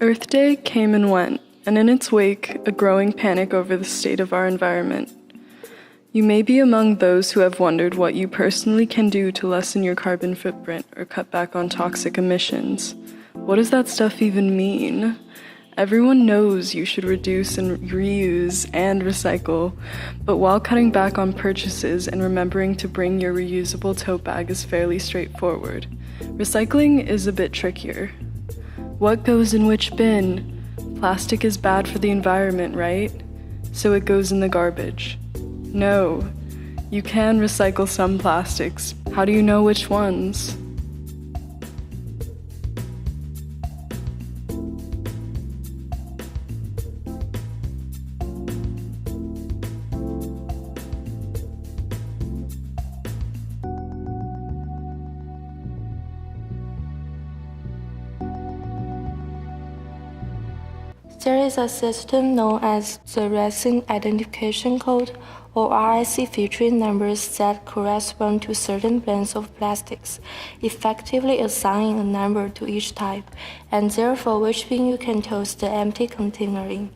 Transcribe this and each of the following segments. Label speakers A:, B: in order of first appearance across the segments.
A: Earth Day came and went, and in its wake, a growing panic over the state of our environment. You may be among those who have wondered what you personally can do to lessen your carbon footprint or cut back on toxic emissions. What does that stuff even mean? Everyone knows you should reduce and reuse and recycle, but while cutting back on purchases and remembering to bring your reusable tote bag is fairly straightforward, recycling is a bit trickier. What goes in which bin? Plastic is bad for the environment, right? So it goes in the garbage. No, you can recycle some plastics. How do you know which ones?
B: There is a system known as the Resin Identification Code, or R.I.C, featuring numbers that correspond to certain blends of plastics, effectively assigning a number to each type, and therefore which bin you can toss the empty container in.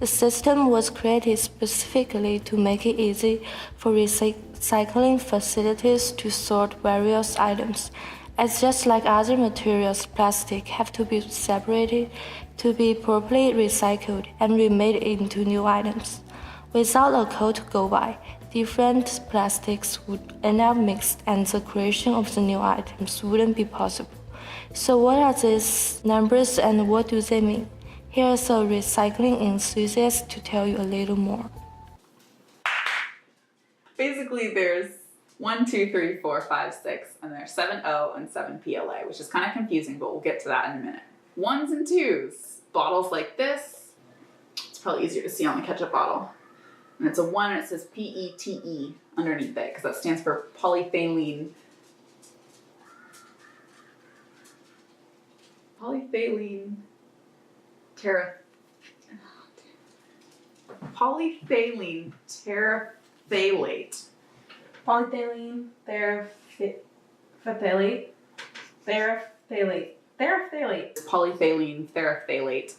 B: The system was created specifically to make it easy for recycling facilities to sort various items, as just like other materials, plastic have to be separated to be properly recycled and remade into new items. Without a code to go by, different plastics would end up mixed and the creation of the new items wouldn't be possible. So what are these numbers and what do they mean? Here's a recycling enthusiast to tell you a little more.
C: Basically, there's 1, 2, 3, 4, 5, 6, and there's 7 O and 7 PLA, which is kind of confusing, but we'll get to that in a minute. 1s and 2s, bottles like this. It's probably easier to see on the ketchup bottle. And it's a 1 and it says PETE underneath it, because that stands for polyphthalate terephthalate.
D: Polyphthalate terephthalate.
C: Polyphthalate terephthalate,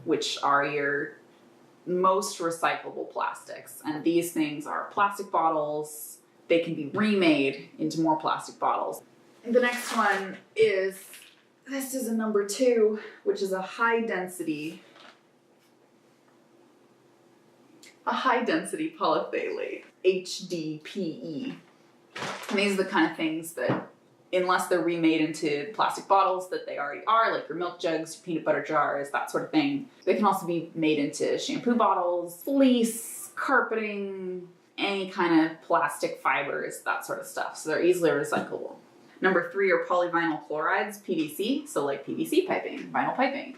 C: which are your most recyclable plastics. And these things are plastic bottles. They can be remade into more plastic bottles. And the next one is, this is a number 2, which is a high density polyphthalate, HDPE. And these are the kind of things that, unless they're remade into plastic bottles that they already are, like your milk jugs, your peanut butter jars, that sort of thing. They can also be made into shampoo bottles, fleece, carpeting, any kind of plastic fibers, that sort of stuff. So they're easily recyclable. Number 3 are polyvinyl chlorides, PVC, so like PVC piping, vinyl piping.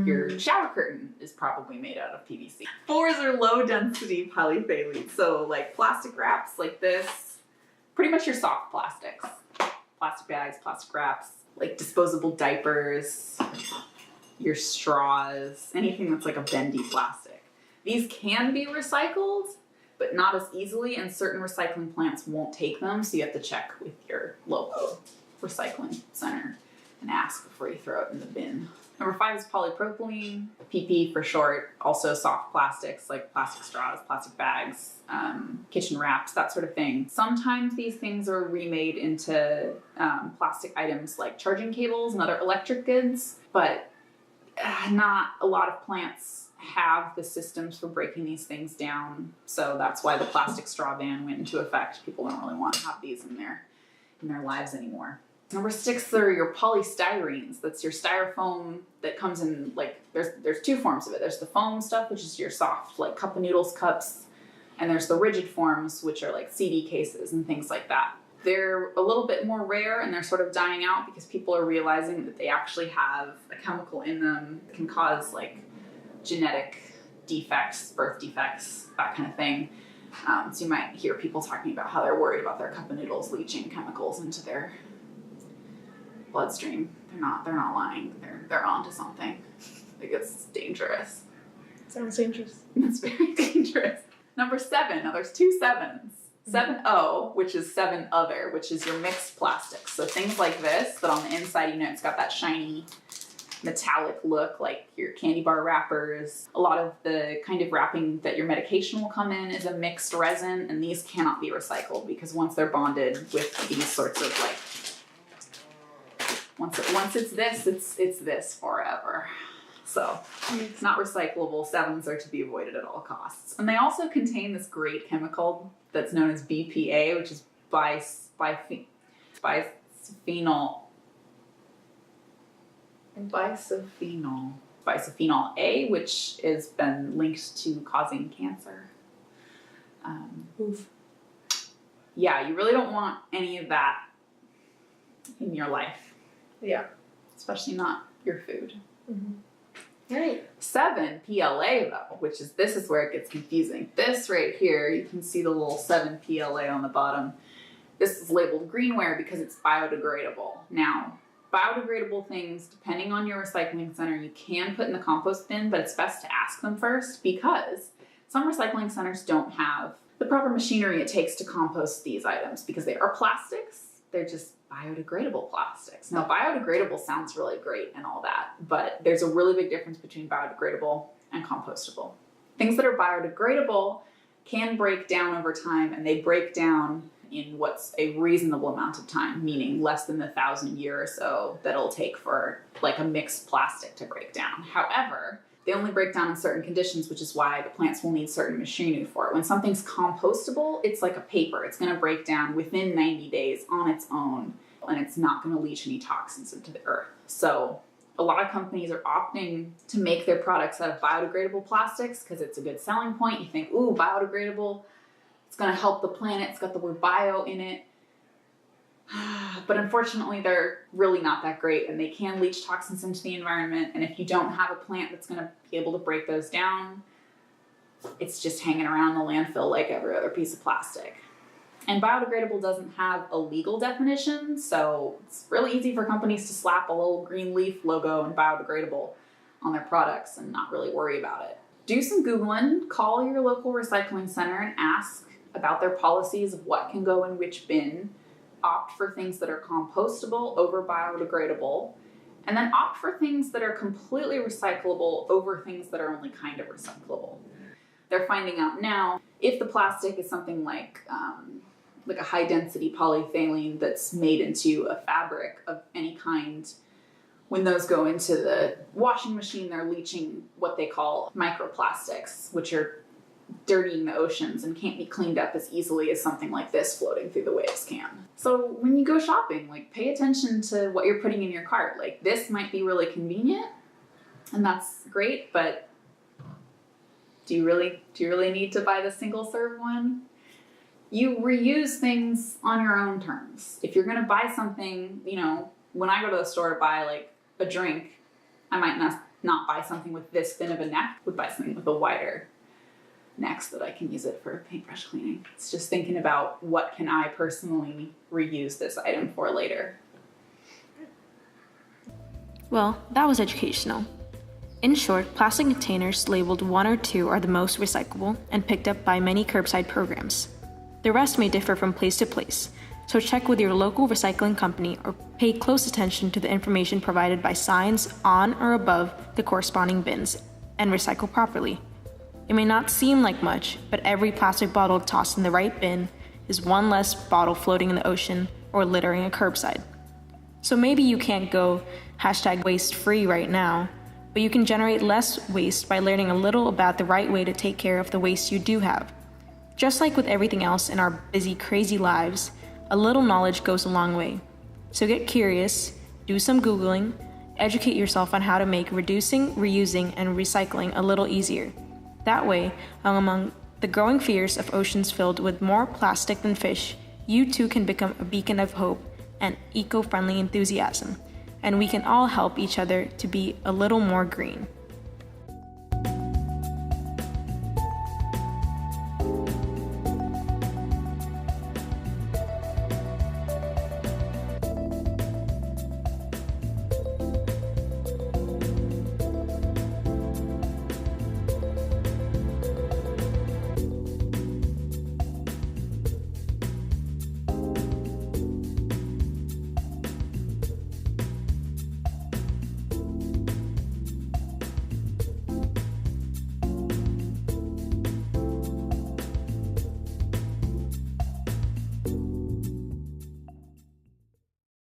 C: Your shower curtain is probably made out of PVC. 4s are low density polyphthalate, so like plastic wraps like this, pretty much your soft plastics. Plastic bags, plastic wraps, like disposable diapers, your straws, anything that's like a bendy plastic. These can be recycled, but not as easily, and certain recycling plants won't take them, so you have to check with your local recycling center and ask before you throw it in the bin. Number 5 is polypropylene, PP for short, also soft plastics like plastic straws, plastic bags, kitchen wraps, that sort of thing. Sometimes these things are remade into plastic items like charging cables and other electric goods, but not a lot of plants have the systems for breaking these things down, so that's why the plastic straw ban went into effect. People don't really want to have these in their lives anymore. Number 6 are your polystyrenes. That's your styrofoam that comes in, like, there's 2 forms of it. There's the foam stuff, which is your soft, like, cup of noodles cups, and there's the rigid forms, which are like CD cases and things like that. They're a little bit more rare, and they're sort of dying out because people are realizing that they actually have a chemical in them that can cause, like, genetic defects, birth defects, that kind of thing. So you might hear people talking about how they're worried about their cup of noodles leaching chemicals into their bloodstream. They're not lying. They're onto something. I think it's dangerous.
D: Sounds dangerous.
C: It's very dangerous. Number 7. Now there's 2 7s. 7O, which is 7 other, which is your mixed plastics. So things like this, that on the inside, you know, it's got that shiny metallic look, like your candy bar wrappers. A lot of the kind of wrapping that your medication will come in is a mixed resin, and these cannot be recycled because once they're bonded with these sorts of like, once it's this, it's this forever. So it's not recyclable. 7s are to be avoided at all costs. And they also contain this great chemical that's known as BPA, which is bisphenol A, which has been linked to causing cancer.
D: Oof.
C: Yeah, you really don't want any of that in your life,
D: Yeah.
C: especially not your food.
D: All right.
C: 7 PLA though, this is where it gets confusing. This right here, you can see the little 7 PLA on the bottom. This is labeled greenware because it's biodegradable. Now, biodegradable things, depending on your recycling center, you can put in the compost bin, but it's best to ask them first because some recycling centers don't have the proper machinery it takes to compost these items because they are plastics. They're just biodegradable plastics. Now, biodegradable sounds really great and all that, but there's a really big difference between biodegradable and compostable. Things that are biodegradable can break down over time, and they break down in what's a reasonable amount of time, meaning less than the 1,000 years or so that it'll take for like a mixed plastic to break down. However, they only break down in certain conditions, which is why the plants will need certain machinery for it. When something's compostable, it's like a paper. It's going to break down within 90 days on its own, and it's not going to leach any toxins into the earth. So a lot of companies are opting to make their products out of biodegradable plastics because it's a good selling point. You think, ooh, biodegradable, it's going to help the planet. It's got the word bio in it. But unfortunately, they're really not that great, and they can leach toxins into the environment. And if you don't have a plant that's going to be able to break those down, it's just hanging around the landfill like every other piece of plastic. And biodegradable doesn't have a legal definition, so it's really easy for companies to slap a little green leaf logo and biodegradable on their products and not really worry about it. Do some Googling, call your local recycling center and ask about their policies of what can go in which bin. Opt for things that are compostable over biodegradable, and then opt for things that are completely recyclable over things that are only kind of recyclable. They're finding out now if the plastic is something like a high density polyethylene that's made into a fabric of any kind. When those go into the washing machine, they're leaching what they call microplastics, which are dirtying the oceans and can't be cleaned up as easily as something like this floating through the waves can. So when you go shopping, like, pay attention to what you're putting in your cart. Like, this might be really convenient, and that's great, but do you really need to buy the single serve one? You reuse things on your own terms. If you're gonna buy something, when I go to the store to buy like a drink, I might not buy something with this thin of a neck, would buy something with a wider neck so that I can use it for paintbrush cleaning. It's just thinking about what can I personally reuse this item for later.
B: Well, that was educational. In short, plastic containers labeled 1 or 2 are the most recyclable and picked up by many curbside programs. The rest may differ from place to place, so check with your local recycling company or pay close attention to the information provided by signs on or above the corresponding bins and recycle properly. It may not seem like much, but every plastic bottle tossed in the right bin is one less bottle floating in the ocean or littering a curbside. So maybe you can't go #waste-free right now, but you can generate less waste by learning a little about the right way to take care of the waste you do have. Just like with everything else in our busy, crazy lives, a little knowledge goes a long way. So get curious, do some Googling, educate yourself on how to make reducing, reusing, and recycling a little easier. That way, among the growing fears of oceans filled with more plastic than fish, you too can become a beacon of hope and eco-friendly enthusiasm, and we can all help each other to be a little more green.